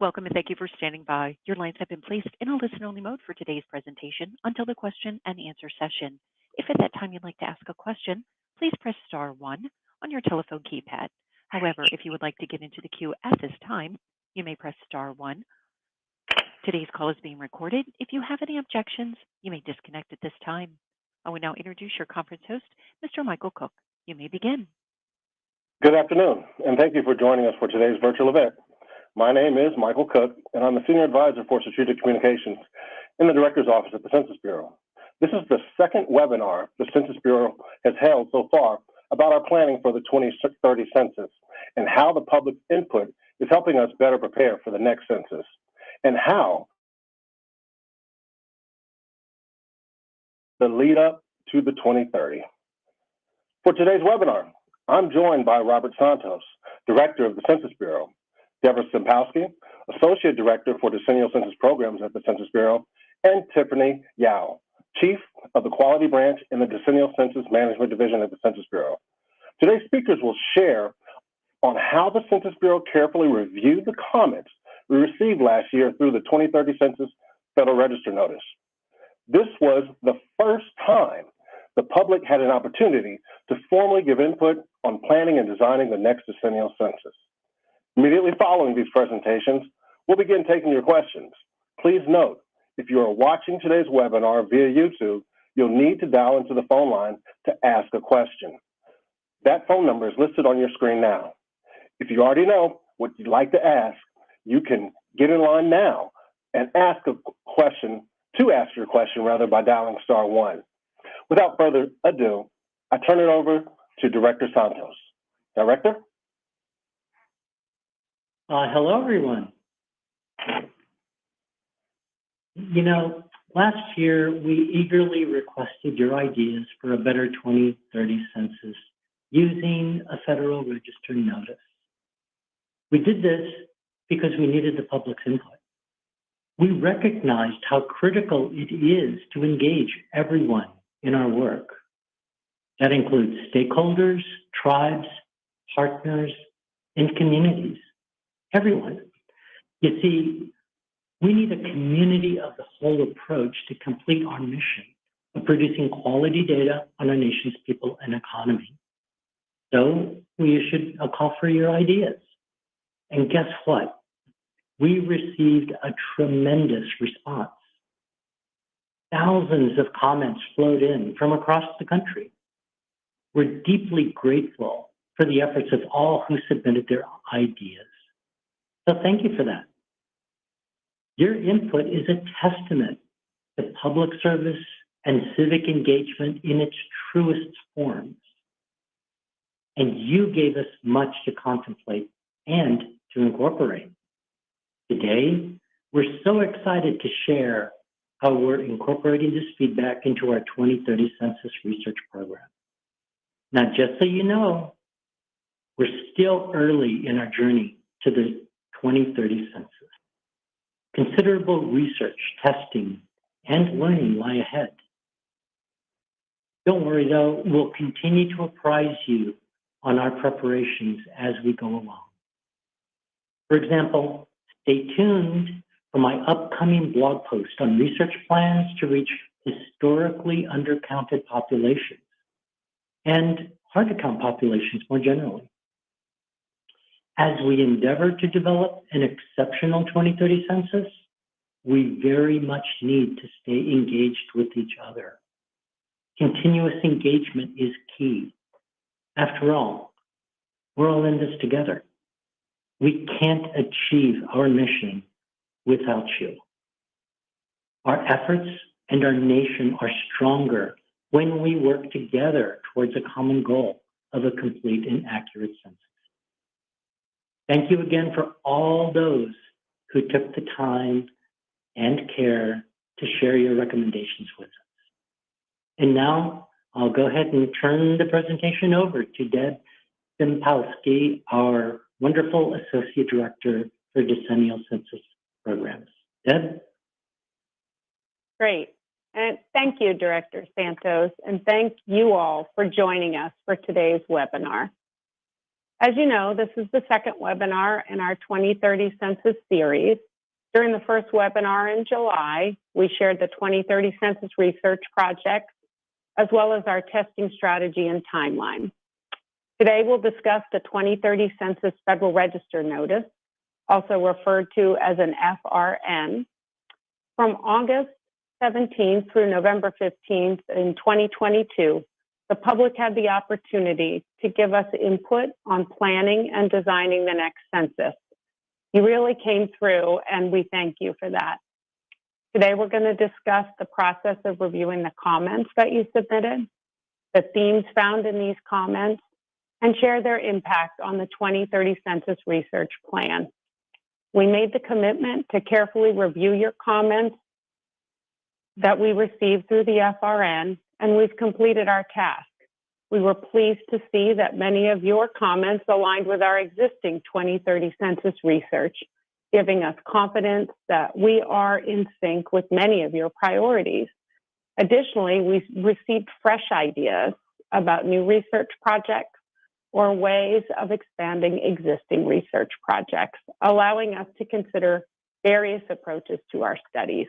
Welcome and thank you for standing by. Your lines have been placed in a listen-only mode for today's presentation until the question and answer session. If at that time you'd like to ask a question, please press star one on your telephone keypad. However, if you would like to get into the queue at this time, you may press star one. Today's call is being recorded. If you have any objections, you may disconnect at this time. I will now introduce your conference host, Mr. Michael Cook. You may begin. Good afternoon, and thank you for joining us for today's virtual event. My name is Michael Cook, and I'm the Senior Advisor for Strategic Communications in the Director's Office at the Census Bureau. This is the second webinar the Census Bureau has held so far about our planning for the 2030 census and how the public's input is helping us better prepare for the next census, and how the lead up to the 2030. For today's webinar, I'm joined by Robert Santos, Director of the Census Bureau, Deborah Simpowski, Associate Director for Decennial Census Programs at the Census Bureau, and Tiffany Yao, Chief of the Quality Branch in the Decennial Census Management Division at the Census Bureau. Today's speakers will share on how the Census Bureau carefully reviewed the comments we received last year through the 2030 Census Federal Register Notice. This was the first time the public had an opportunity to formally give input on planning and designing the next decennial census. Immediately following these presentations, we'll begin taking your questions. Please note, if you are watching today's webinar via YouTube, you'll need to dial into the phone line to ask a question. That phone number is listed on your screen now. If you already know what you'd like to ask, you can get in line now and ask your question by dialing star one. Without further ado, I turn it over to Director Santos. Director? Hello, everyone. Last year, we eagerly requested your ideas for a better 2030 census using a Federal Register notice. We did this because we needed the public's input. We recognized how critical it is to engage everyone in our work. That includes stakeholders, tribes, partners, and communities. Everyone. You see, we need a community of the whole approach to complete our mission of producing quality data on our nation's people and economy. So we issued a call for your ideas. And guess what? We received a tremendous response. Thousands of comments flowed in from across the country. We're deeply grateful for the efforts of all who submitted their ideas. So thank you for that. Your input is a testament to public service and civic engagement in its truest forms. And you gave us much to contemplate and to incorporate. Today, we're so excited to share how we're incorporating this feedback into our 2030 Census Research Program. Now, just so you know, we're still early in our journey to the 2030 census. Considerable research, testing, and learning lie ahead. Don't worry though, we'll continue to apprise you on our preparations as we go along. For example, stay tuned for my upcoming blog post on research plans to reach historically undercounted populations and hard to count populations more generally. As we endeavor to develop an exceptional 2030 census, we very much need to stay engaged with each other. Continuous engagement is key. After all, we're all in this together. We can't achieve our mission without you. Our efforts and our nation are stronger when we work together towards a common goal of a complete and accurate census. Thank you again for all those who took the time and care to share your recommendations with us. And now I'll go ahead and turn the presentation over to Deb Simpowski, our wonderful Associate Director for Decennial Census Programs. Deb? Great. And thank you, Director Santos, and thank you all for joining us for today's webinar. As you know, this is the second webinar in our 2030 Census series. During the first webinar in July, we shared the 2030 Census research project, as well as our testing strategy and timeline. Today, we'll discuss the 2030 Census Federal Register Notice, also referred to as an FRN. From August 17th through November 15th in 2022, the public had the opportunity to give us input on planning and designing the next census. You really came through, and we thank you for that. Today, we're going to discuss the process of reviewing the comments that you submitted, the themes found in these comments, and share their impact on the 2030 Census Research Plan. We made the commitment to carefully review your comments that we received through the FRN, and we've completed our task. We were pleased to see that many of your comments aligned with our existing 2030 Census research, giving us confidence that we are in sync with many of your priorities. Additionally, we received fresh ideas about new research projects or ways of expanding existing research projects, allowing us to consider various approaches to our studies.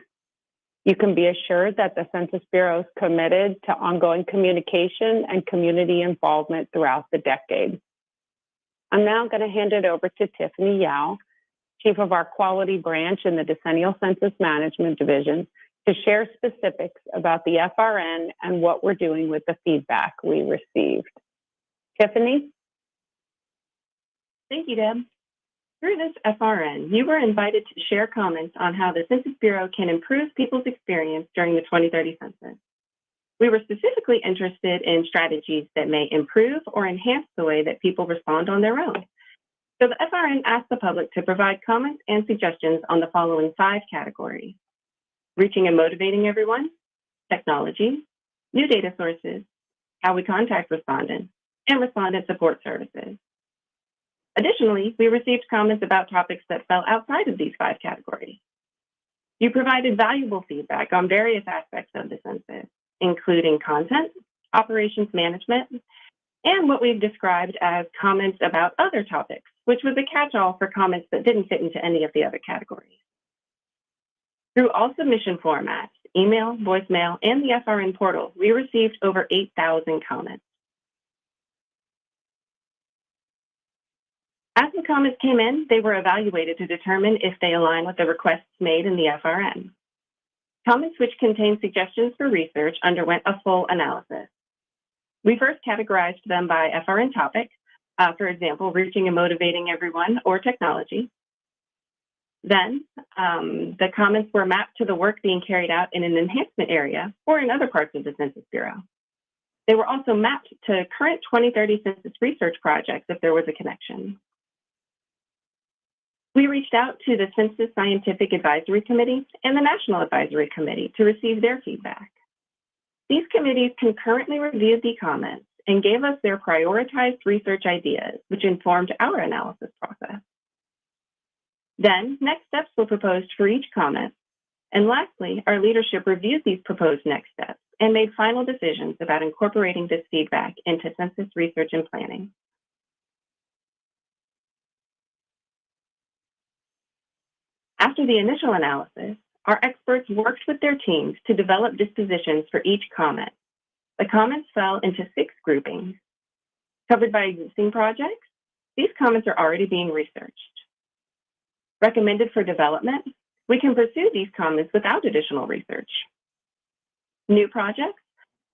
You can be assured that the Census Bureau is committed to ongoing communication and community involvement throughout the decade. I'm now going to hand it over to Tiffany Yao, Chief of our Quality Branch in the Decennial Census Management Division, to share specifics about the FRN and what we're doing with the feedback we received. Tiffany? Thank you, Deb. Through this FRN, you were invited to share comments on how the Census Bureau can improve people's experience during the 2030 census. We were specifically interested in strategies that may improve or enhance the way that people respond on their own. So the FRN asked the public to provide comments and suggestions on the following 5 categories: reaching and motivating everyone, technology, new data sources, how we contact respondents, and respondent support services. Additionally, we received comments about topics that fell outside of these 5 categories. You provided valuable feedback on various aspects of the census, including content, operations management, and what we've described as comments about other topics, which was a catch-all for comments that didn't fit into any of the other categories. Through all submission formats, email, voicemail, and the FRN portal, we received over 8,000 comments. As the comments came in, they were evaluated to determine if they align with the requests made in the FRN. Comments which contained suggestions for research underwent a full analysis. We first categorized them by FRN topic, for example, reaching and motivating everyone or technology. Then the comments were mapped to the work being carried out in an enhancement area or in other parts of the Census Bureau. They were also mapped to current 2030 Census research projects if there was a connection. We reached out to the Census Scientific Advisory Committee and the National Advisory Committee to receive their feedback. These committees concurrently reviewed the comments and gave us their prioritized research ideas, which informed our analysis process. Then, next steps were proposed for each comment. And lastly, our leadership reviewed these proposed next steps and made final decisions about incorporating this feedback into census research and planning. After the initial analysis, our experts worked with their teams to develop dispositions for each comment. The comments fell into 6 groupings. Covered by existing projects, these comments are already being researched. Recommended for development, we can pursue these comments without additional research. New projects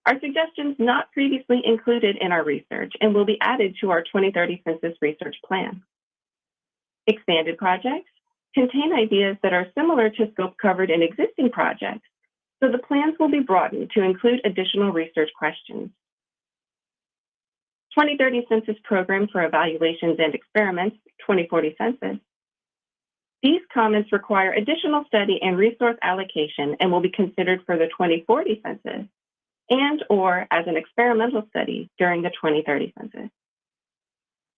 are suggestions not previously included in our research and will be added to our 2030 Census Research Plan. Expanded projects contain ideas that are similar to scope covered in existing projects, so the plans will be broadened to include additional research questions. 2030 Census Program for Evaluations and Experiments, 2040 Census. These comments require additional study and resource allocation and will be considered for the 2040 census and/or as an experimental study during the 2030 census.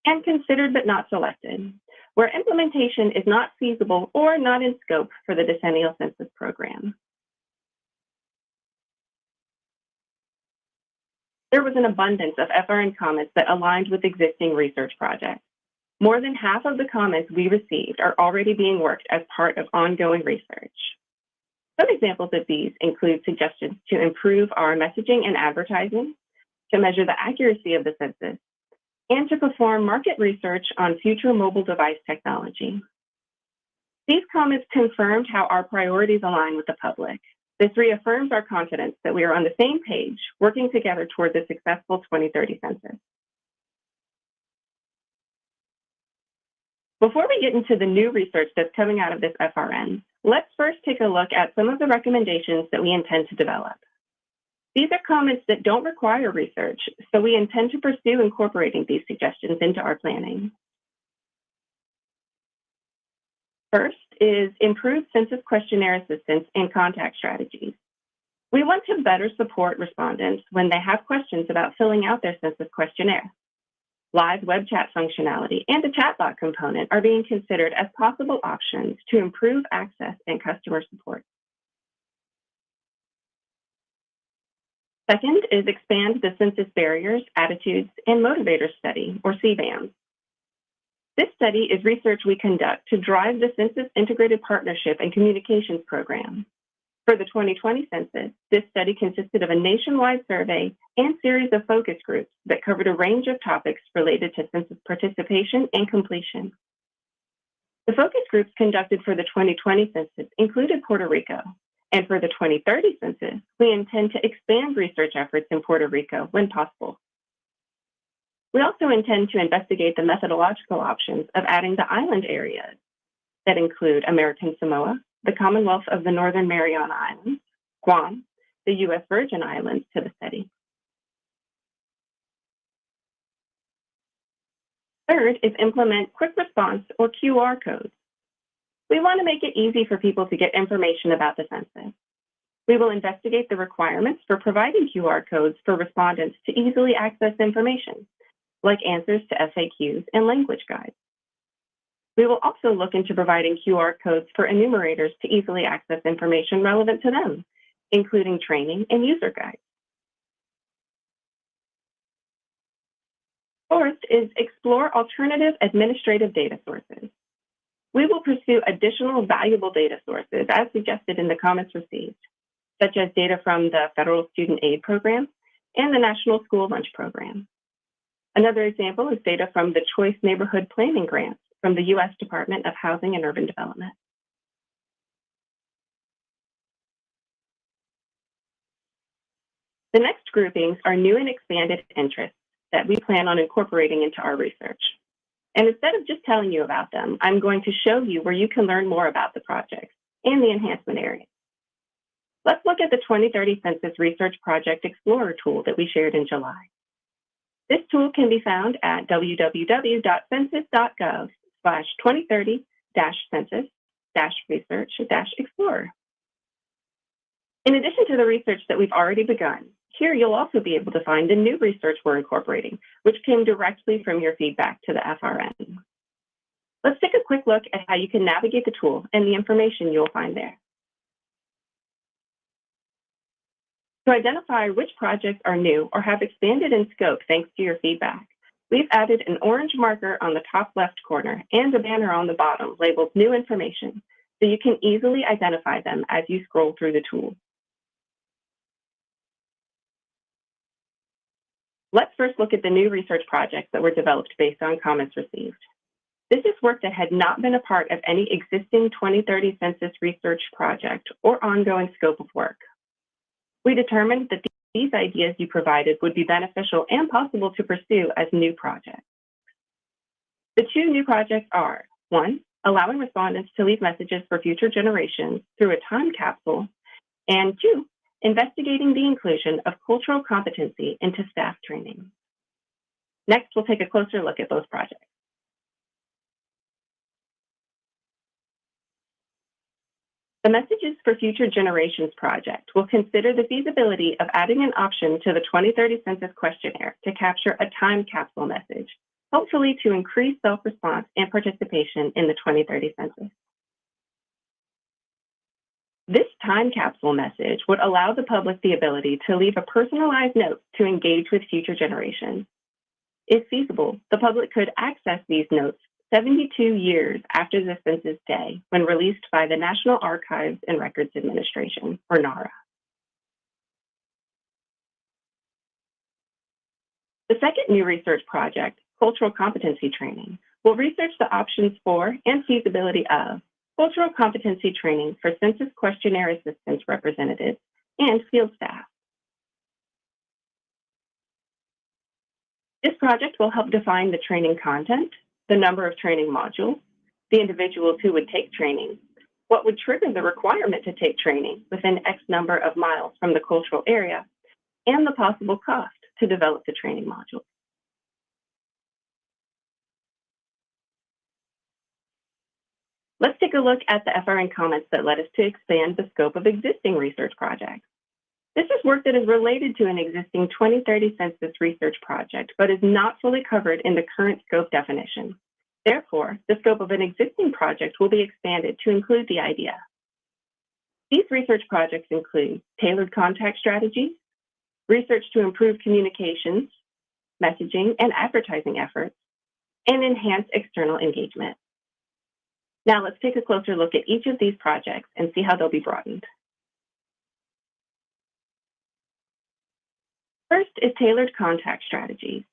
And considered but not selected, where implementation is not feasible or not in scope for the decennial census program. There was an abundance of FRN comments that aligned with existing research projects. More than half of the comments we received are already being worked as part of ongoing research. Some examples of these include suggestions to improve our messaging and advertising, to measure the accuracy of the census, and to perform market research on future mobile device technology. These comments confirmed how our priorities align with the public. This reaffirms our confidence that we are on the same page, working together toward the successful 2030 census. Before we get into the new research that's coming out of this FRN, let's first take a look at some of the recommendations that we intend to develop. These are comments that don't require research, so we intend to pursue incorporating these suggestions into our planning. First is improved census questionnaire assistance and contact strategies. We want to better support respondents when they have questions about filling out their census questionnaire. Live web chat functionality and a chatbot component are being considered as possible options to improve access and customer support. Second is expand the Census Barriers, Attitudes, and Motivators Study, or CBAM. This study is research we conduct to drive the Census Integrated Partnership and Communications Program. For the 2020 census, this study consisted of a nationwide survey and series of focus groups that covered a range of topics related to census participation and completion. The focus groups conducted for the 2020 census included Puerto Rico, and for the 2030 census, we intend to expand research efforts in Puerto Rico when possible. We also intend to investigate the methodological options of adding the island areas that include American Samoa, the Commonwealth of the Northern Mariana Islands, Guam, the U.S. Virgin Islands to the study. Third is implement quick response or QR codes. We want to make it easy for people to get information about the census. We will investigate the requirements for providing QR codes for respondents to easily access information, like answers to FAQs and language guides. We will also look into providing QR codes for enumerators to easily access information relevant to them, including training and user guides. Fourth is explore alternative administrative data sources. We will pursue additional valuable data sources as suggested in the comments received, such as data from the Federal Student Aid Program and the National School Lunch Program. Another example is data from the Choice Neighborhood Planning Grants from the U.S. Department of Housing and Urban Development. The next groupings are new and expanded interests that we plan on incorporating into our research. And instead of just telling you about them, I'm going to show you where you can learn more about the projects and the enhancement areas. Let's look at the 2030 Census Research Project Explorer tool that we shared in July. This tool can be found at www.census.gov/2030-census-research-explorer. In addition to the research that we've already begun, here you'll also be able to find the new research we're incorporating, which came directly from your feedback to the FRN. Let's take a quick look at how you can navigate the tool and the information you'll find there. To identify which projects are new or have expanded in scope thanks to your feedback, we've added an orange marker on the top left corner and a banner on the bottom labeled New Information, so you can easily identify them as you scroll through the tool. Let's first look at the new research projects that were developed based on comments received. This is work that had not been a part of any existing 2030 Census research project or ongoing scope of work. We determined that these ideas you provided would be beneficial and possible to pursue as new projects. The two new projects are, 1, allowing respondents to leave messages for future generations through a time capsule, and 2, investigating the inclusion of cultural competency into staff training. Next, we'll take a closer look at both projects. The Messages for Future Generations project will consider the feasibility of adding an option to the 2030 Census questionnaire to capture a time capsule message, hopefully to increase self-response and participation in the 2030 Census. This time capsule message would allow the public the ability to leave a personalized note to engage with future generations. If feasible, the public could access these notes 72 years after the Census Day when released by the National Archives and Records Administration, or NARA. The second new research project, Cultural Competency Training, will research the options for and feasibility of cultural competency training for census questionnaire assistance representatives and field staff. This project will help define the training content, the number of training modules, the individuals who would take training, what would trigger the requirement to take training within X number of miles from the cultural area, and the possible cost to develop the training module. Let's take a look at the FRN comments that led us to expand the scope of existing research projects. This is work that is related to an existing 2030 Census research project, but is not fully covered in the current scope definition. Therefore, the scope of an existing project will be expanded to include the idea. These research projects include tailored contact strategies, research to improve communications, messaging and advertising efforts, and enhance external engagement. Now let's take a closer look at each of these projects and see how they'll be broadened. First is tailored contact strategies.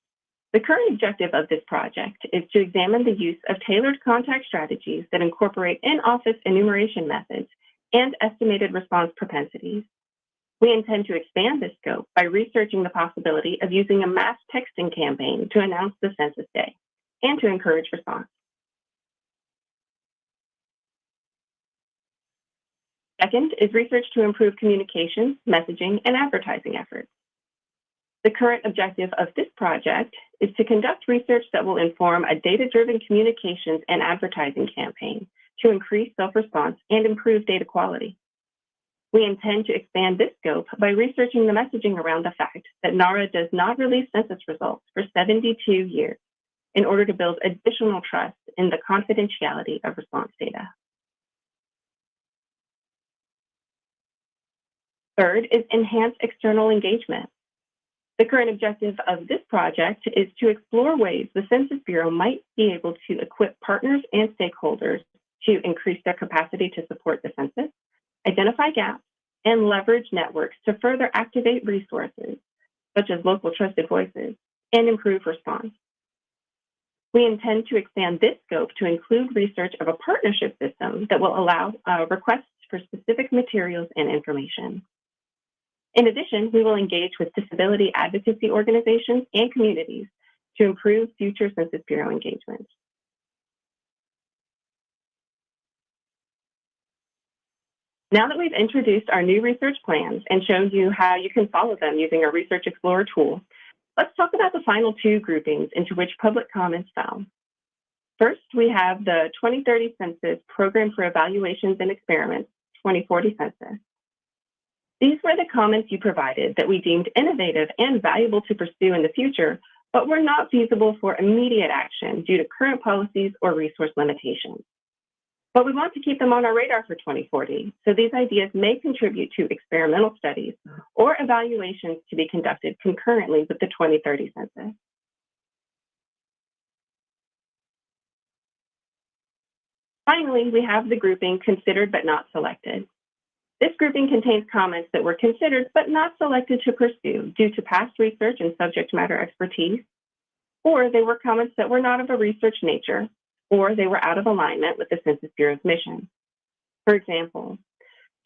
The current objective of this project is to examine the use of tailored contact strategies that incorporate in-office enumeration methods and estimated response propensities. We intend to expand this scope by researching the possibility of using a mass texting campaign to announce the Census Day and to encourage response. Second is research to improve communications, messaging, and advertising efforts. The current objective of this project is to conduct research that will inform a data-driven communications and advertising campaign to increase self-response and improve data quality. We intend to expand this scope by researching the messaging around the fact that NARA does not release census results for 72 years in order to build additional trust in the confidentiality of response data. Third is enhance external engagement. The current objective of this project is to explore ways the Census Bureau might be able to equip partners and stakeholders to increase their capacity to support the census, identify gaps, and leverage networks to further activate resources, such as local trusted voices, and improve response. We intend to expand this scope to include research of a partnership system that will allow requests for specific materials and information. In addition, we will engage with disability advocacy organizations and communities to improve future Census Bureau engagement. Now that we've introduced our new research plans and shown you how you can follow them using our Research Explorer tool, let's talk about the final two groupings into which public comments fell. First, we have the 2030 Census Program for Evaluations and Experiments, 2040 Census. These were the comments you provided that we deemed innovative and valuable to pursue in the future, but were not feasible for immediate action due to current policies or resource limitations. But we want to keep them on our radar for 2040, so these ideas may contribute to experimental studies or evaluations to be conducted concurrently with the 2030 census. Finally, we have the grouping considered but not selected. This grouping contains comments that were considered but not selected to pursue due to past research and subject matter expertise, or they were comments that were not of a research nature, or they were out of alignment with the Census Bureau's mission. For example,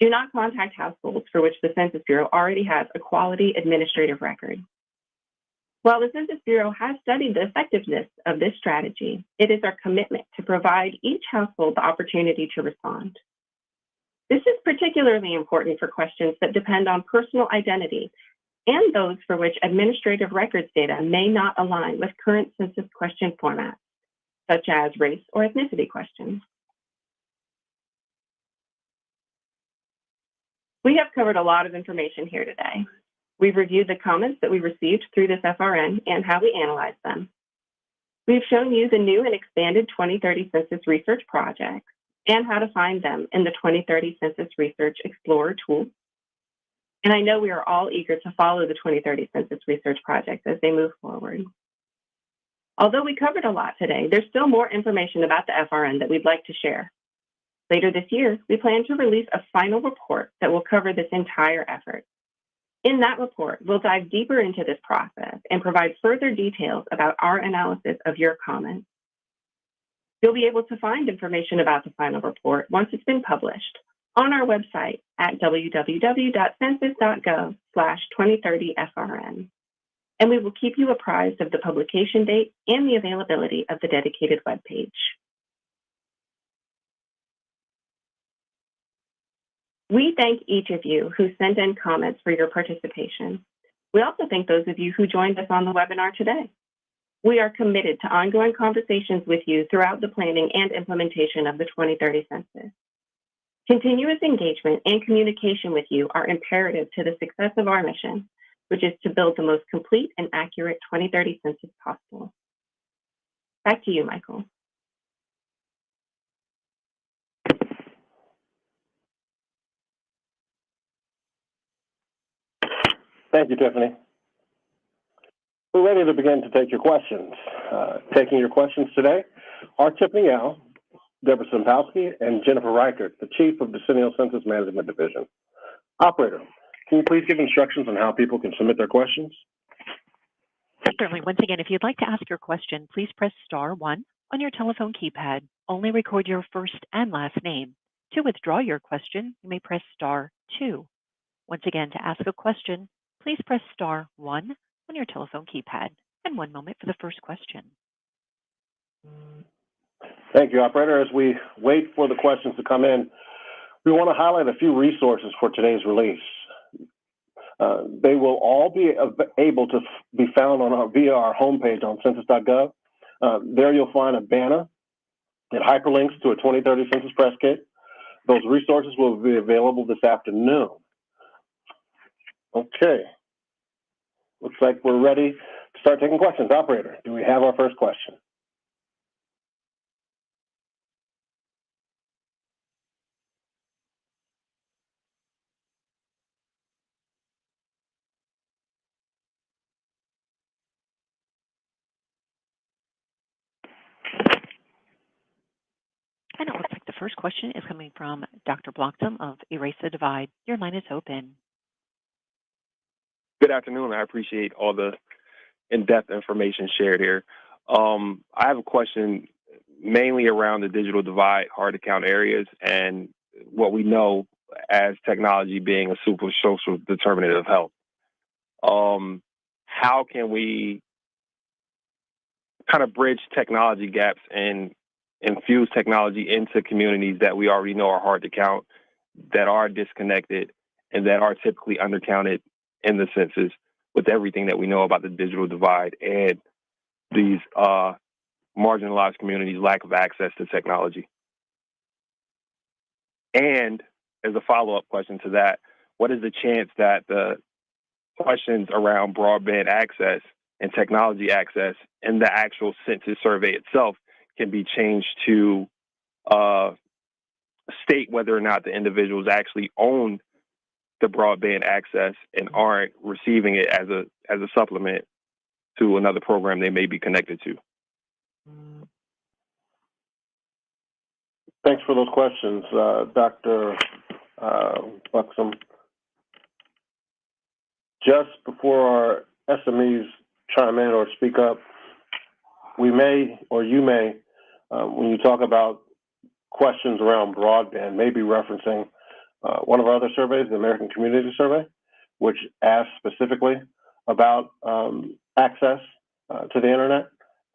do not contact households for which the Census Bureau already has a quality administrative record. While the Census Bureau has studied the effectiveness of this strategy, it is our commitment to provide each household the opportunity to respond. This is particularly important for questions that depend on personal identity and those for which administrative records data may not align with current census question formats, such as race or ethnicity questions. We have covered a lot of information here today. We've reviewed the comments that we received through this FRN and how we analyzed them. We've shown you the new and expanded 2030 Census Research projects and how to find them in the 2030 Census Research Explorer tool. And I know we are all eager to follow the 2030 Census Research projects as they move forward. Although we covered a lot today, there's still more information about the FRN that we'd like to share. Later this year, we plan to release a final report that will cover this entire effort. In that report, we'll dive deeper into this process and provide further details about our analysis of your comments. You'll be able to find information about the final report once it's been published on our website at www.census.gov/2030FRN. And we will keep you apprised of the publication date and the availability of the dedicated webpage. We thank each of you who sent in comments for your participation. We also thank those of you who joined us on the webinar today. We are committed to ongoing conversations with you throughout the planning and implementation of the 2030 census. Continuous engagement and communication with you are imperative to the success of our mission, which is to build the most complete and accurate 2030 census possible. Back to you, Michael. Thank you, Tiffany. We're ready to begin to take your questions. Taking your questions today are Tiffany Al, Deborah Simpowski, and Jennifer Reichert, the Chief of Decennial Census Management Division. Operator, can you please give instructions on how people can submit their questions? Certainly. Once again, if you'd like to ask your question, please press *1 on your telephone keypad. Only record your first and last name. To withdraw your question, you may press *2. Once again, to ask a question, please press *1 on your telephone keypad. And one moment for the first question. Thank you, Operator. As we wait for the questions to come in, we want to highlight a few resources for today's release. They will all be able to be found via our homepage on census.gov. There you'll find a banner that hyperlinks to a 2030 Census Press Kit. Those resources will be available this afternoon. Okay. Looks like we're ready to start taking questions. Operator, do we have our first question? And it looks like the first question is coming from Dr. Blockton of Erase the Divide. Your line is open. Good afternoon. I appreciate all the in-depth information shared here. I have a question mainly around the digital divide, hard-to-count areas, and what we know as technology being a super social determinant of health. How can we kind of bridge technology gaps and infuse technology into communities that we already know are hard to count, that are disconnected, and that are typically undercounted in the census, with everything that we know about the digital divide and these marginalized communities' lack of access to technology? And as a follow-up question to that, what is the chance that the questions around broadband access and technology access in the actual census survey itself can be changed to state whether or not the individuals actually own the broadband access and aren't receiving it as a supplement to another program they may be connected to? Thanks for those questions, Dr. Buxom. Just before our SMEs chime in or speak up, we may, or you may, when you talk about questions around broadband, may be referencing one of our other surveys, the American Community Survey, which asks specifically about access to the internet.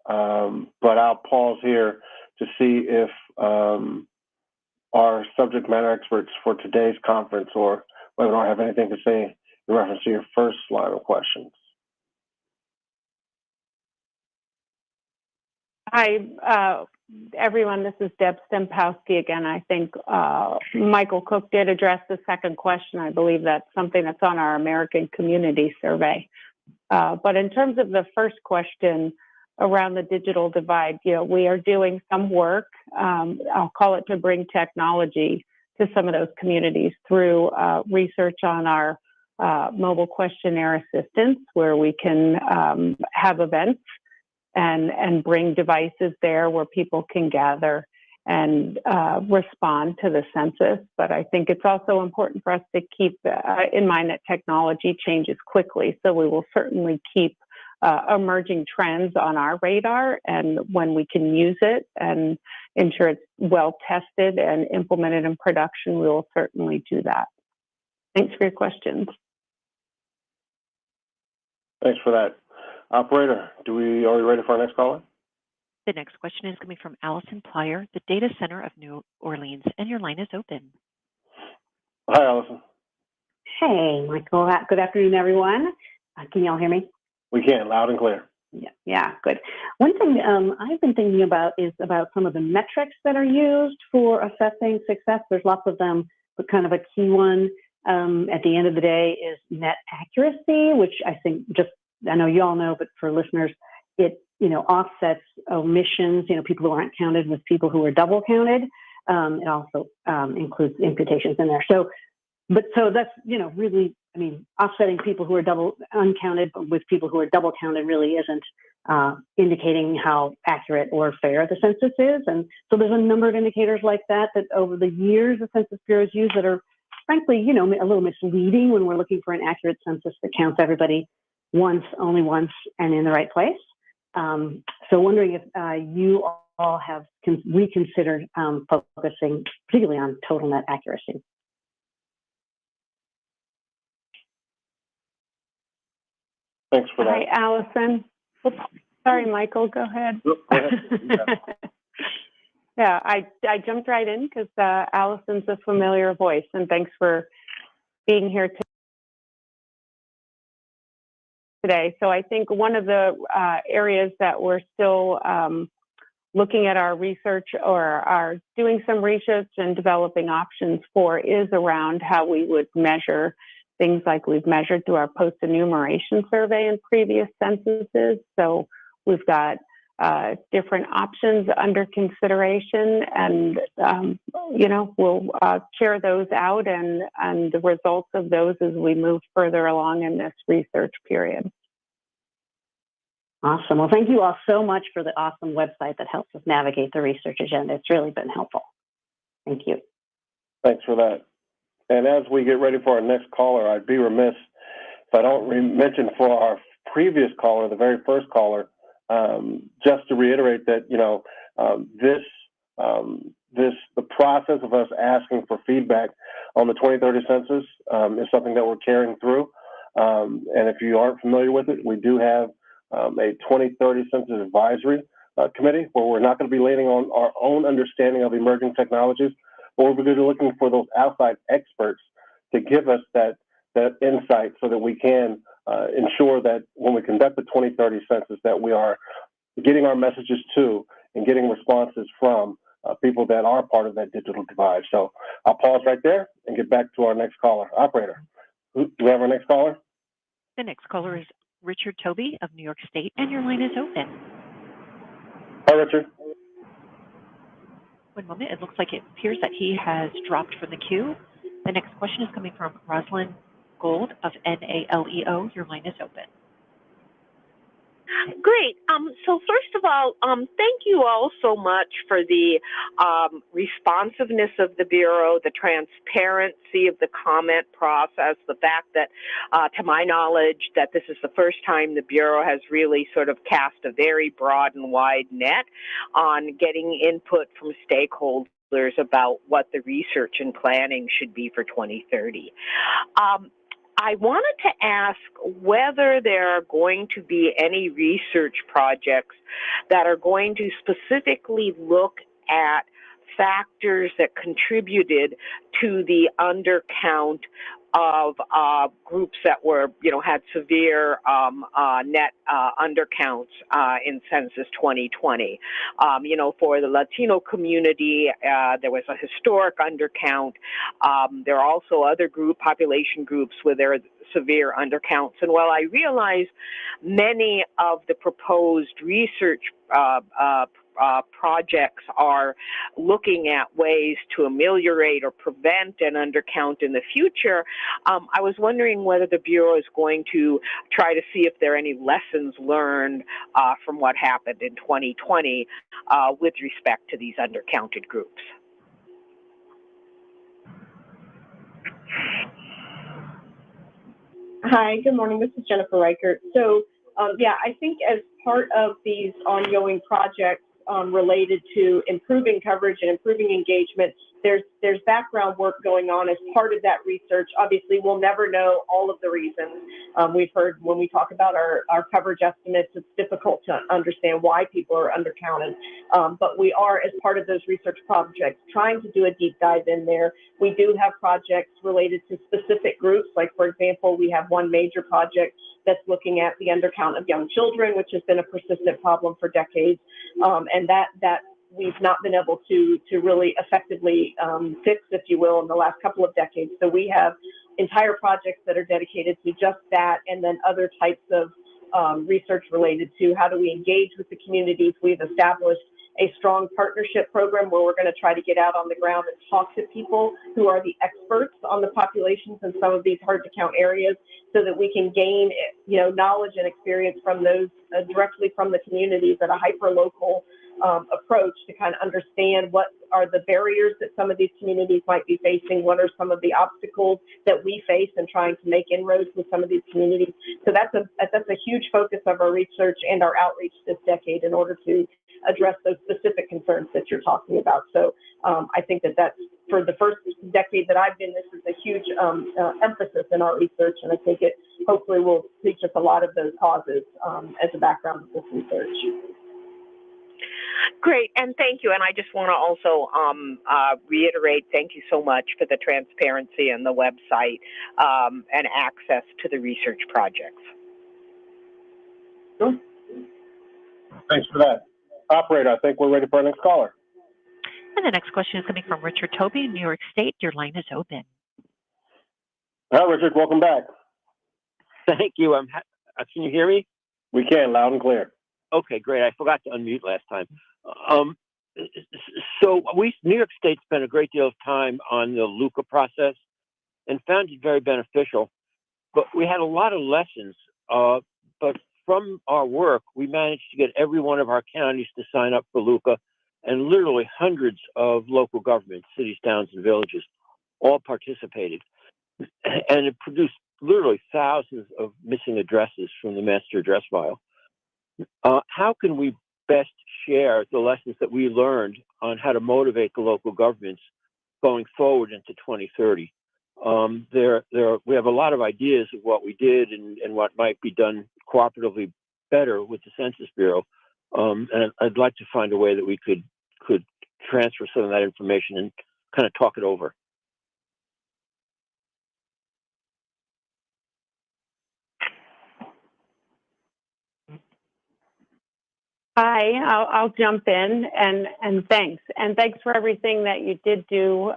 But I'll pause here to see if our subject matter experts for today's conference or webinar have anything to say in reference to your first line of questions. Hi, everyone. This is Deb Stempowski again. I think Michael Cook did address the second question. I believe that's something that's on our American Community Survey. But in terms of the first question around the digital divide, we are doing some work, I'll call it, to bring technology to some of those communities through research on our mobile questionnaire assistance, where we can have events and bring devices there where people can gather and respond to the census. But I think it's also important for us to keep in mind that technology changes quickly. So we will certainly keep emerging trends on our radar, and when we can use it and ensure it's well tested and implemented in production, we will certainly do that. Thanks for your questions. Thanks for that. Operator, are we ready for our next caller? The next question is coming from Allison Plyer, the Data Center of New Orleans, and your line is open. Hi, Allison. Hey, Michael. Good afternoon, everyone. Can you all hear me? We can, loud and clear. Yeah, good. One thing I've been thinking about is about some of the metrics that are used for assessing success. There's lots of them, but kind of a key one at the end of the day is net accuracy, which I think I know you all know, but for listeners, it offsets omissions, people who aren't counted with people who are double counted. It also includes imputations in there. So that's, really, offsetting people who are double uncounted with people who are double counted really isn't indicating how accurate or fair the census is. And so there's a number of indicators like that over the years the Census Bureau has used that are frankly, a little misleading when we're looking for an accurate census that counts everybody only once, and in the right place. So wondering if you all have reconsidered focusing particularly on total net accuracy. Thanks for that. Hi, Allison. Oops. Sorry, Michael, go ahead. Go ahead. Yeah, I jumped right in because Allison's a familiar voice, and thanks for being here today. So I think one of the areas that we're still looking at our research or are doing some research and developing options for is around how we would measure things like we've measured through our post-enumeration survey in previous censuses. So we've got different options under consideration, and we'll share those out and the results of those as we move further along in this research period. Awesome. Well, thank you all so much for the awesome website that helps us navigate the research agenda. It's really been helpful. Thank you. Thanks for that. And as we get ready for our next caller, I'd be remiss if I don't mention for our previous caller, the very first caller, just to reiterate that, the process of us asking for feedback on the 2030 census is something that we're carrying through. And if you aren't familiar with it, we do have a 2030 census advisory committee where we're not going to be leaning on our own understanding of emerging technologies, but we're going to be looking for those outside experts to give us that insight so that we can ensure that when we conduct the 2030 census that we are getting our messages to and getting responses from people that are part of that digital divide. So I'll pause right there and get back to our next caller. Operator, do we have our next caller? The next caller is Richard Toby of New York State, and your line is open. Hi, Richard. One moment. It looks like it appears that he has dropped from the queue. The next question is coming from Rosalind Gold of NALEO. Your line is open. Great. So first of all, thank you all so much for the responsiveness of the Bureau, the transparency of the comment process, the fact that, to my knowledge, that this is the first time the Bureau has really sort of cast a very broad and wide net on getting input from stakeholders about what the research and planning should be for 2030. I wanted to ask whether there are going to be any research projects that are going to specifically look at factors that contributed to the undercount of groups that were, had severe net undercounts in Census 2020. For the Latino community, there was a historic undercount. There are also other population groups where there are severe undercounts. And while I realize many of the proposed research projects are looking at ways to ameliorate or prevent an undercount in the future, I was wondering whether the Bureau is going to try to see if there are any lessons learned from what happened in 2020 with respect to these undercounted groups. Hi, good morning. This is Jennifer Reichert. So, I think as part of these ongoing projects related to improving coverage and improving engagement, there's background work going on as part of that research. Obviously, we'll never know all of the reasons. We've heard when we talk about our coverage estimates, it's difficult to understand why people are undercounted. But we are, as part of those research projects, trying to do a deep dive in there. We do have projects related to specific groups. Like, for example, we have one major project that's looking at the undercount of young children, which has been a persistent problem for decades. And that we've not been able to really effectively fix, if you will, in the last couple of decades. So we have entire projects that are dedicated to just that, and then other types of research related to how do we engage with the communities. We've established a strong partnership program where we're going to try to get out on the ground and talk to people who are the experts on the populations in some of these hard to count areas, so that we can gain, knowledge and experience from those directly from the communities at a hyper local approach to kind of understand what are the barriers that some of these communities might be facing, what are some of the obstacles that we face in trying to make inroads with some of these communities. So that's a huge focus of our research and our outreach this decade in order to address those specific concerns that you're talking about. So I think that's for the first decade that I've been, this is a huge emphasis in our research, and I think it hopefully will teach us a lot of those causes as a background of this research. Great, and thank you. And I just want to also reiterate, thank you so much for the transparency and the website and access to the research projects. Sure. Thanks for that. Operator, I think we're ready for our next caller. And the next question is coming from Richard Toby, New York State. Your line is open. Hi, Richard. Welcome back. Thank you. Can you hear me? We can, loud and clear. Okay, great. I forgot to unmute last time. So New York State spent a great deal of time on the LUCA process and found it very beneficial. But we had a lot of lessons. But from our work, we managed to get every one of our counties to sign up for LUCA, and literally hundreds of local governments, cities, towns, and villages, all participated. And it produced literally thousands of missing addresses from the master address file. How can we best share the lessons that we learned on how to motivate the local governments going forward into 2030? We have a lot of ideas of what we did and what might be done cooperatively better with the Census Bureau. And I'd like to find a way that we could transfer some of that information and kind of talk it over. Hi, I'll jump in and thanks. And thanks for everything that you did do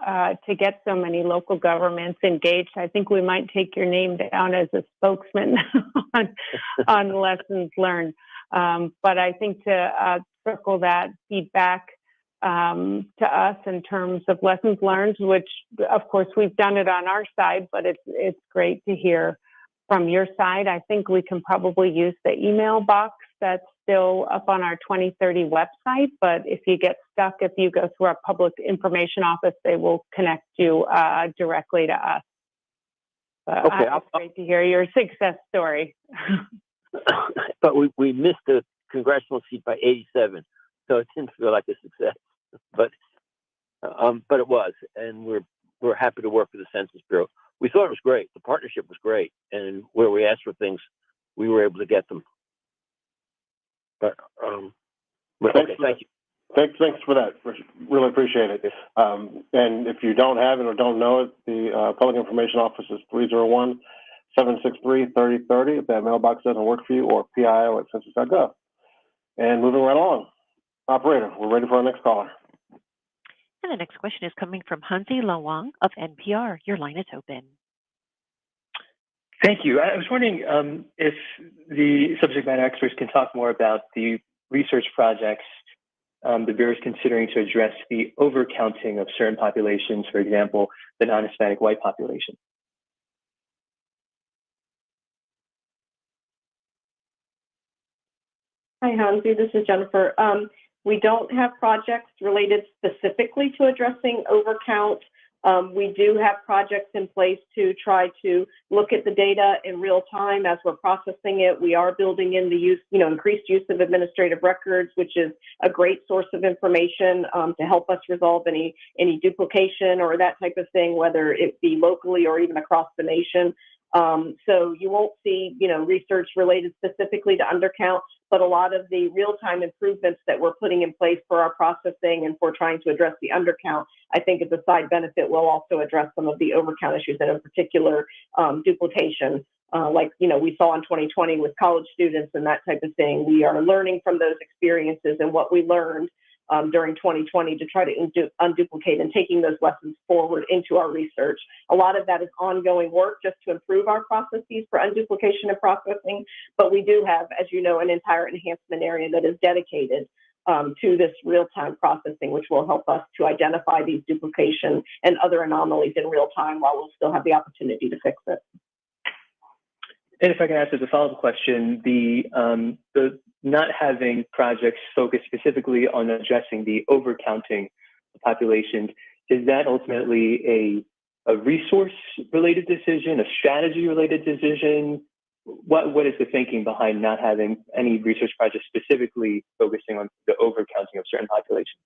to get so many local governments engaged. I think we might take your name down as a spokesman on lessons learned. But I think to circle that feedback to us in terms of lessons learned, which of course we've done it on our side, but it's great to hear from your side. I think we can probably use the email box that's still up on our 2030 website, but if you get stuck, if you go through our public information office, they will connect you directly to us. Okay, it's great to hear your success story. But we missed the congressional seat by 87, so it didn't feel like a success. But it was, and we're happy to work with the Census Bureau. We thought it was great. The partnership was great, and where we asked for things, we were able to get them. But okay, thank you. Thanks for that. Really appreciate it. And if you don't have it or don't know it, the Public Information Office is 301-763-3030 if that mailbox doesn't work for you, or PIO@census.gov. And moving right along. Operator, we're ready for our next caller. And the next question is coming from Hansi Lawang of NPR. Your line is open. Thank you. I was wondering if the subject matter experts can talk more about the research projects the Bureau is considering to address the overcounting of certain populations, for example, the non-Hispanic white population? Hi, Hansi. This is Jennifer. We don't have projects related specifically to addressing overcount. We do have projects in place to try to look at the data in real time as we're processing it. We are building in the use, increased use of administrative records, which is a great source of information to help us resolve any duplication or that type of thing, whether it be locally or even across the nation. So you won't see, research related specifically to undercount, but a lot of the real-time improvements that we're putting in place for our processing and for trying to address the undercount, I think as a side benefit will also address some of the overcount issues, and in particular, duplication. Like, we saw in 2020 with college students and that type of thing. We are learning from those experiences and what we learned during 2020 to try to unduplicate and taking those lessons forward into our research. A lot of that is ongoing work just to improve our processes for unduplication and processing, but we do have, as you know, an entire enhancement area that is dedicated to this real-time processing, which will help us to identify these duplication and other anomalies in real time while we'll still have the opportunity to fix it. And if I can ask as a follow-up question, the not having projects focused specifically on addressing the overcounting of populations, is that ultimately a resource-related decision, a strategy-related decision? What is the thinking behind not having any research projects specifically focusing on the overcounting of certain populations?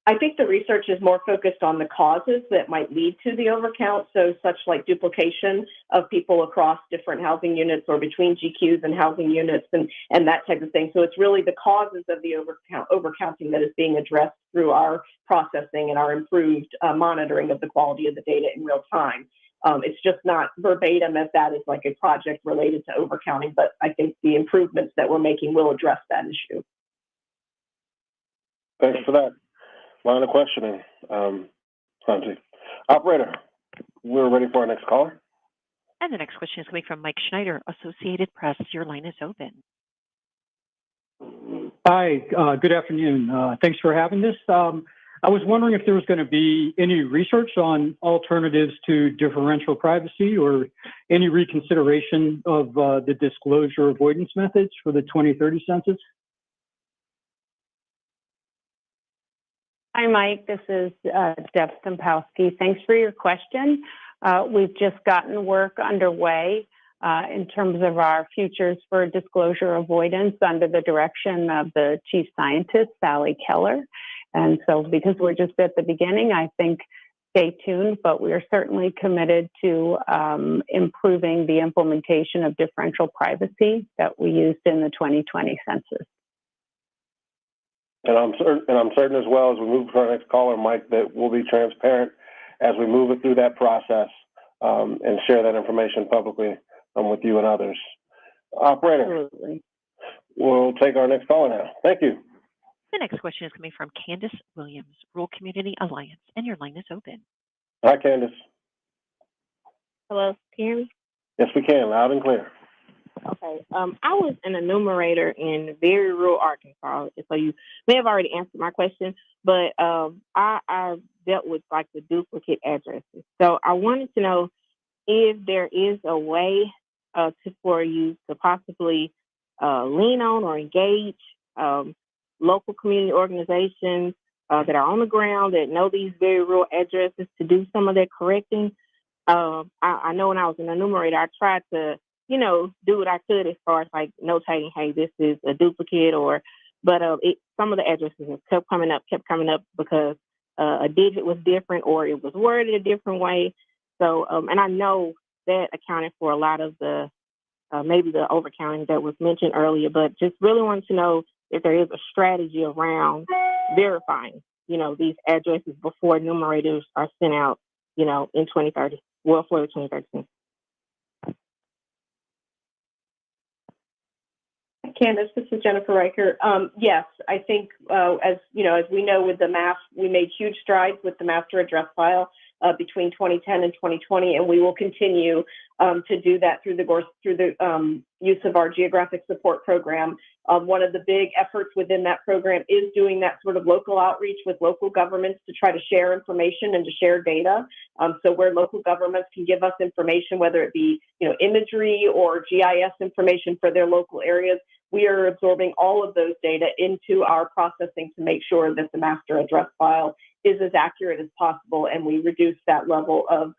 I think the research is more focused on the causes that might lead to the overcount, so such like duplication of people across different housing units or between GQs and housing units and that type of thing. So it's really the causes of the overcounting that is being addressed through our processing and our improved monitoring of the quality of the data in real time. It's just not verbatim as that is like a project related to overcounting, but I think the improvements that we're making will address that issue. Thanks for that line of questioning, Santi. Operator, we're ready for our next caller. And the next question is coming from Mike Schneider, Associated Press. Your line is open. Hi, good afternoon. Thanks for having this. I was wondering if there was going to be any research on alternatives to differential privacy or any reconsideration of the disclosure avoidance methods for the 2030 census. Hi, Mike. This is Deb Stempowski. Thanks for your question. We've just gotten work underway in terms of our futures for disclosure avoidance under the direction of the chief scientist, Sally Keller. And so because we're just at the beginning, I think stay tuned, but we are certainly committed to improving the implementation of differential privacy that we used in the 2020 census. And I'm certain as well as we move to our next caller, Mike, that we'll be transparent as we move it through that process and share that information publicly with you and others. Operator, Absolutely. We'll take our next caller now. Thank you. The next question is coming from Candace Williams, Rural Community Alliance, and your line is open. Hi, Candace. Hello, can you hear me? Yes, we can, loud and clear. Okay. I was an enumerator in very rural Arkansas, so you may have already answered my question, but I dealt with like the duplicate addresses. So I wanted to know if there is a way for you to possibly lean on or engage local community organizations that are on the ground that know these very rural addresses to do some of that correcting. I know when I was an enumerator, I tried to do what I could as far as like notating, hey, this is a duplicate, but some of the addresses kept coming up because a digit was different or it was worded a different way. So, and I know that accounted for a lot of the, maybe the overcounting that was mentioned earlier, but just really wanted to know if there is a strategy around verifying, these addresses before enumerators are sent out, in 2030, for the 2030. Candace, this is Jennifer Riker. Yes, I think as we know with the MAP, we made huge strides with the master address file between 2010 and 2020, and we will continue to do that through the use of our geographic support program. One of the big efforts within that program is doing that sort of local outreach with local governments to try to share information and to share data. So where local governments can give us information, whether it be imagery or GIS information for their local areas, we are absorbing all of those data into our processing to make sure that the master address file is as accurate as possible, and we reduce that level of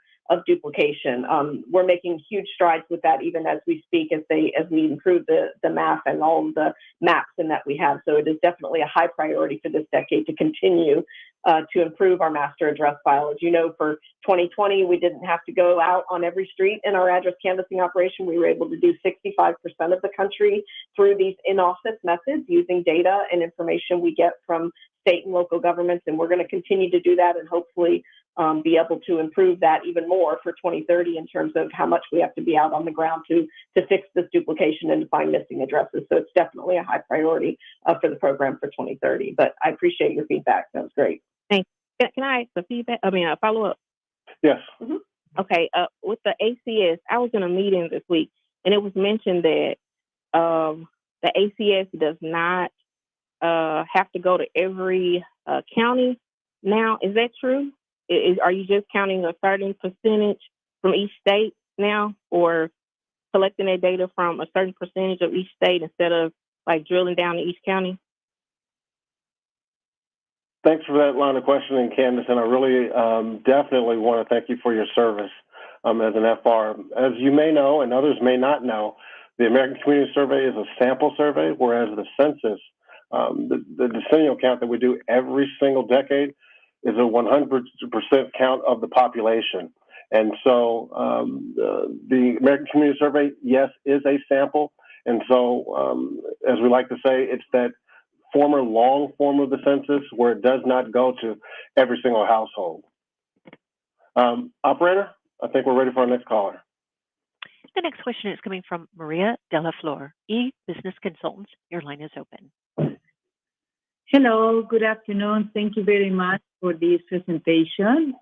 duplication. We're making huge strides with that even as we speak, as we improve the map and all of the maps in that we have. So it is definitely a high priority for this decade to continue to improve our master address file. As you know, for 2020, we didn't have to go out on every street in our address canvassing operation. We were able to do 65% of the country through these in-office methods using data and information we get from state and local governments, and we're going to continue to do that and hopefully be able to improve that even more for 2030 in terms of how much we have to be out on the ground to fix this duplication and to find missing addresses. So it's definitely a high priority for the program for 2030. But I appreciate your feedback. That was great. Thanks. Can I ask a follow up? Yes. Mm-hmm. Okay. With the ACS, I was in a meeting this week, and it was mentioned that the ACS does not have to go to every county now. Is that true? Are you just counting a certain percentage from each state now, or collecting that data from a certain percentage of each state instead of like drilling down to each county? Thanks for that line of questioning, Candace, and I really definitely want to thank you for your service as an FR. As you may know, and others may not know, the American Community Survey is a sample survey, whereas the census, the decennial count that we do every single decade, is a 100% count of the population. And so the American Community Survey, yes, is a sample. And so, as we like to say, it's that former long form of the census where it does not go to every single household. Operator, I think we're ready for our next caller. The next question is coming from Maria Della Flor, e-Business Consultants. Your line is open. Hello, good afternoon. Thank you very much for this presentation.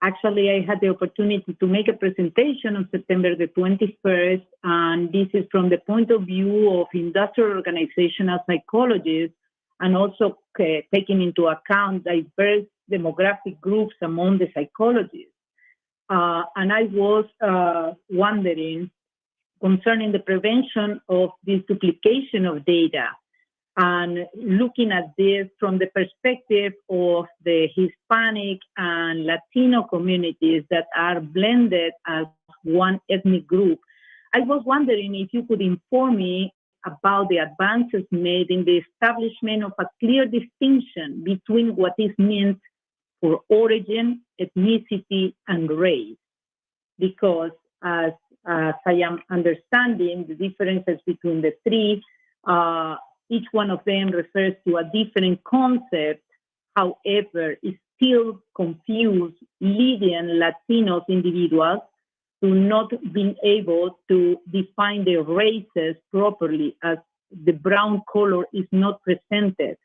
Actually, I had the opportunity to make a presentation on September the 21st, and this is from the point of view of industrial organizational psychologists, and also taking into account diverse demographic groups among the psychologists. And I was wondering concerning the prevention of this duplication of data, and looking at this from the perspective of the Hispanic and Latino communities that are blended as one ethnic group. I was wondering if you could inform me about the advances made in the establishment of a clear distinction between what is meant for origin, ethnicity, and race. Because as I am understanding the differences between the three, each one of them refers to a different concept. However, it still confuse leading Latinos individuals to not being able to define their races properly, as the brown color is not presented.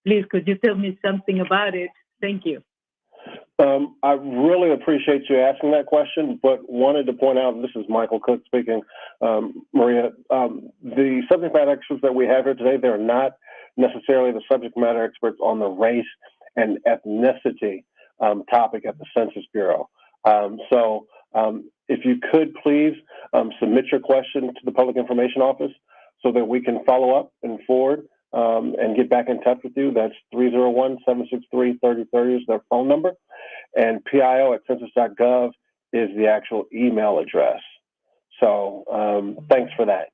Please, could you tell me something about it? Thank you. I really appreciate you asking that question, but wanted to point out, this is Michael Cook speaking, Maria, the subject matter experts that we have here today, they're not necessarily the subject matter experts on the race and ethnicity topic at the Census Bureau. So if you could please submit your question to the Public Information Office so that we can follow up and forward and get back in touch with you. That's 301-763-3030 is their phone number. And PIO@census.gov is the actual email address. So thanks for that.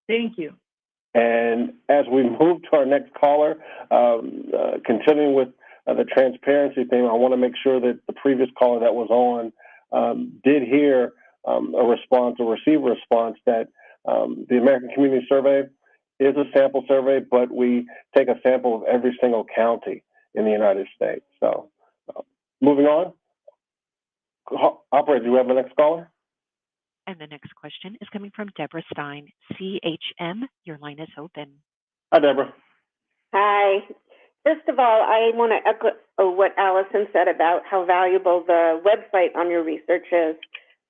Thank you. And as we move to our next caller, continuing with the transparency thing, I want to make sure that the previous caller that was on did hear a response or receive a response that the American Community Survey is a sample survey, but we take a sample of every single county in the United States. So moving on. Operator, do we have the next caller? And the next question is coming from Deborah Stein, CHM. Your line is open. Hi, Deborah. Hi. First of all, I want to echo what Allison said about how valuable the website on your research is.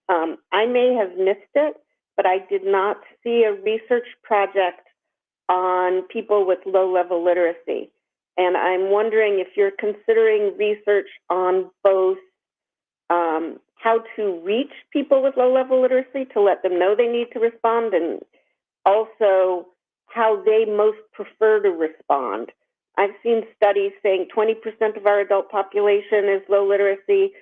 I may have missed it, but I did not see a research project on people with low-level literacy. And I'm wondering if you're considering research on both how to reach people with low-level literacy to let them know they need to respond, and also how they most prefer to respond. I've seen studies saying 20% of our adult population is low literacy.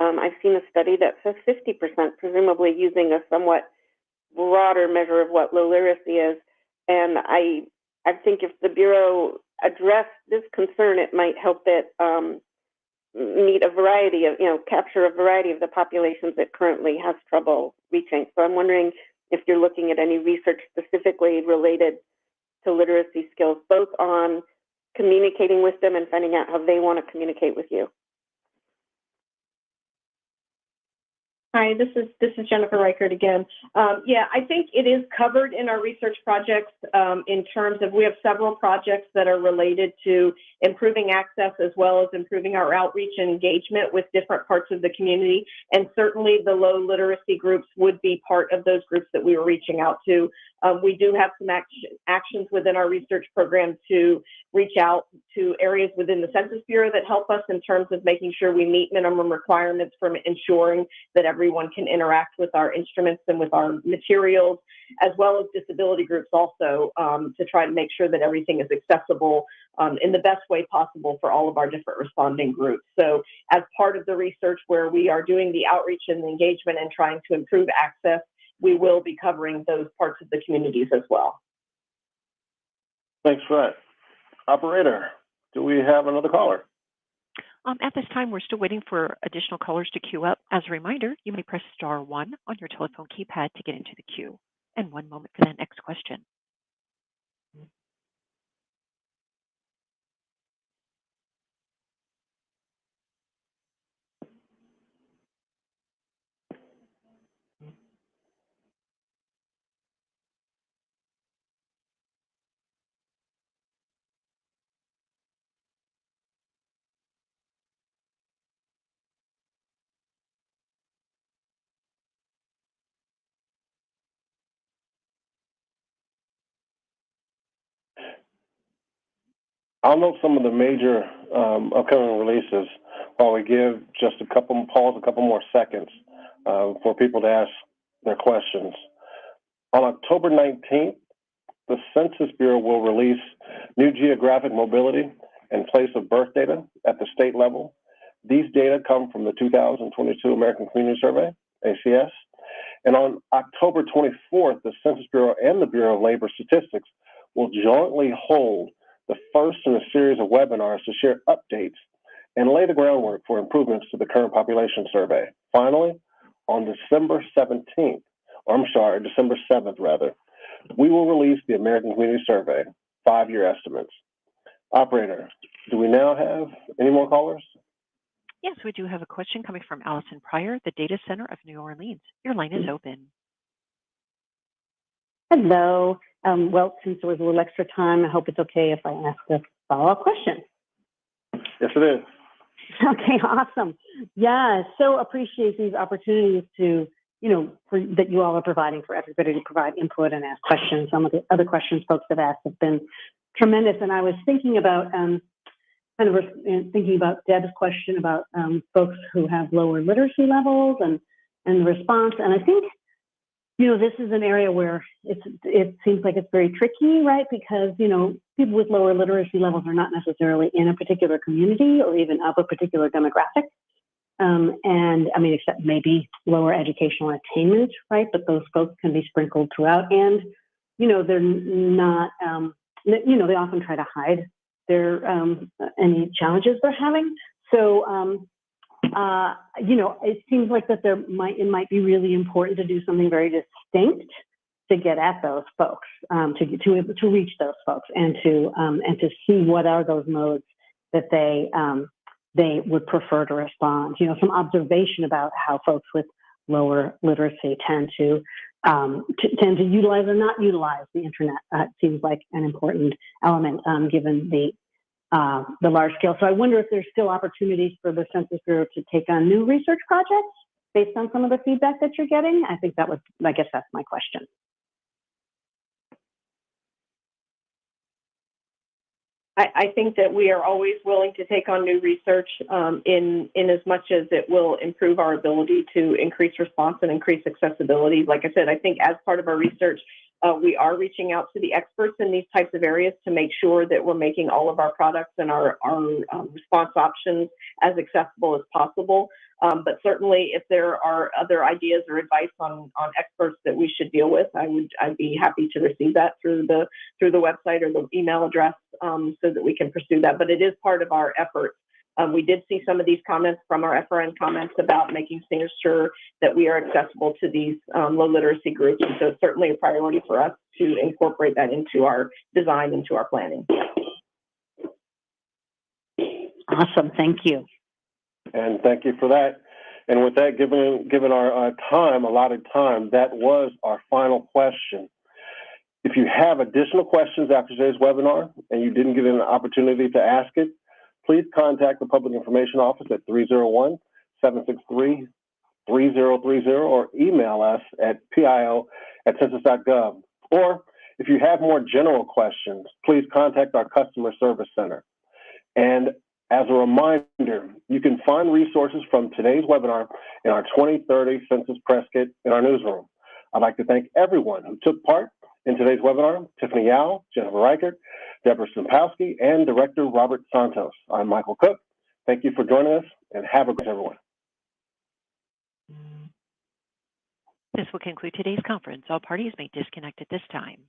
I've seen a study that says 50%, presumably using a somewhat broader measure of what low literacy is. And I think if the Bureau addressed this concern, it might help it meet a variety of, capture a variety of the populations it currently has trouble reaching. So I'm wondering if you're looking at any research specifically related to literacy skills, both on communicating with them and finding out how they want to communicate with you. Hi, this is Jennifer Reichert again. Yeah, I think it is covered in our research projects in terms of, we have several projects that are related to improving access as well as improving our outreach and engagement with different parts of the community. And certainly the low literacy groups would be part of those groups that we were reaching out to. We do have some actions within our research program to reach out to areas within the Census Bureau that help us in terms of making sure we meet minimum requirements for ensuring that everyone can interact with our instruments and with our materials, as well as disability groups also, to try to make sure that everything is accessible in the best way possible for all of our different responding groups. So as part of the research where we are doing the outreach and the engagement and trying to improve access, we will be covering those parts of the communities as well. Thanks for that. Operator, do we have another caller? At this time, we're still waiting for additional callers to queue up. As a reminder, you may press star 1 on your telephone keypad to get into the queue. And one moment for that next question. I'll note some of the major upcoming releases while we give just a couple more seconds for people to ask their questions. On October 19th, the Census Bureau will release new geographic mobility and place of birth data at the state level. These data come from the 2022 American Community Survey, ACS. And on October 24th, the Census Bureau and the Bureau of Labor Statistics will jointly hold the first in a series of webinars to share updates and lay the groundwork for improvements to the current population survey. Finally, on December 7th, we will release the American Community Survey 5-year estimates. Operator, do we now have any more callers? Yes, we do have a question coming from Allison Pryor, the Data Center of New Orleans. Your line is open. Hello. Well, since there was a little extra time, I hope it's okay if I ask a follow-up question. Yes, it is. Okay, awesome. Yeah, so appreciate these opportunities to, that you all are providing for everybody to provide input and ask questions. Some of the other questions folks have asked have been tremendous. And I was thinking about, thinking about Deb's question about folks who have lower literacy levels and the response. And I think, this is an area where it seems like it's very tricky, right? Because, people with lower literacy levels are not necessarily in a particular community or even of a particular demographic. Except maybe lower educational attainment, right? But those folks can be sprinkled throughout. And, they're not, they often try to hide their, any challenges they're having. So, it seems like that it might be really important to do something very distinct to get at those folks, to reach those folks, and to see what are those modes that they would prefer to respond. Some observation about how folks with lower literacy tend to utilize or not utilize the internet seems like an important element, given the the large scale. So I wonder if there's still opportunities for the Census Bureau to take on new research projects based on some of the feedback that you're getting. I guess that's my question. I think that we are always willing to take on new research in as much as it will improve our ability to increase response and increase accessibility. Like I said, I think as part of our research, we are reaching out to the experts in these types of areas to make sure that we're making all of our products and our response options as accessible as possible. But certainly, if there are other ideas or advice on experts that we should deal with, I'd be happy to receive that through the website or the email address so that we can pursue that. But it is part of our efforts. We did see some of these comments from our FRN comments about making sure that we are accessible to these low literacy groups. And so it's certainly a priority for us to incorporate that into our design, into our planning. Awesome. Thank you. And thank you for that. And with that, given our allotted time, that was our final question. If you have additional questions after today's webinar and you didn't get an opportunity to ask it, please contact the Public Information Office at 301-763-3030 or email us at pio@census.gov. Or if you have more general questions, please contact our Customer Service Center. And as a reminder, you can find resources from today's webinar in our 2030 Census Press Kit in our newsroom. I'd like to thank everyone who took part in today's webinar: Tiffany Yao, Jennifer Reichert, Deborah Simpowski, and Director Robert Santos. I'm Michael Cook. Thank you for joining us, and have a good day, everyone. This will conclude today's conference. All parties may disconnect at this time.